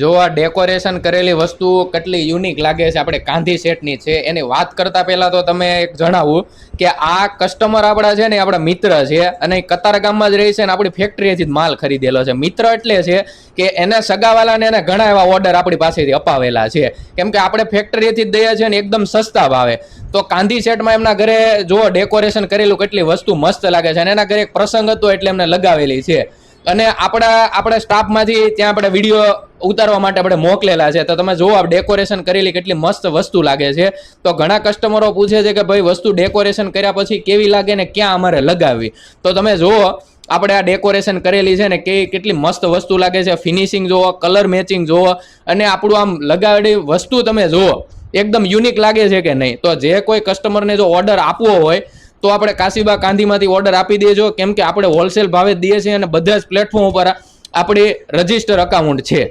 જો આ ડેકોરેશન કરેલી વસ્તુ કેટલી યુનિક લાગે છે, આપણે ગાંધી સેટની છે. એની વાત કરતા પહેલા તો તમે એક જણાવું કે આ કસ્ટમર આપણા છે ને આપણા મિત્ર છે અને કતારગામમાં જ રહે છે અને આપણી ફેક્ટરીએથી જ માલ ખરીદેલો છે. મિત્ર એટલે છે કે એને સગાવાલાને એને ઘણા એવા ઓર્ડર આપણી પાસેથી અપાવેલા છે, કેમ કે આપણે ફેક્ટરીએથી જ દઈએ છીએ ને એકદમ સસ્તા ભાવે. તો ગાંધી સેટમાં એમના ઘરે જો ડેકોરેશન કરેલું કેટલી વસ્તુ મસ્ત લાગે છે અને એના ઘરે એક પ્રસંગ હતો એટલે એમને લગાવેલી છે. અને આપણા સ્ટાફમાંથી ત્યાં આપણે વિડીયો ઉતારવા માટે આપણે મોકલેલા છે. તો તમે જુઓ આ ડેકોરેશન કરેલી કેટલી મસ્ત વસ્તુ લાગે છે. તો ઘણા કસ્ટમરો પૂછે છે કે ભાઈ વસ્તુ ડેકોરેશન કર્યા પછી કેવી લાગે ને ક્યાં અમારે લગાવવી. તો તમે જુઓ આપણે આ ડેકોરેશન કરેલી છે ને કેટલી મસ્ત વસ્તુ લાગે છે. ફિનિશિંગ જુઓ, કલર મેચિંગ જુઓ અને આપણું આમ લગાવેલી વસ્તુ તમે જુઓ એકદમ યુનિક લાગે છે કે નહીં. તો જે કોઈ કસ્ટમરને જો ઓર્ડર આપવો હોય તો આપણે કાશીબા કાંધીમાંથી ઓર્ડર આપી દેજો, કેમ કે આપણે હોલસેલ ભાવે દઈએ છીએ અને બધા જ પ્લેટફોર્મ ઉપર આપણી રજિસ્ટર અકાઉન્ટ છે.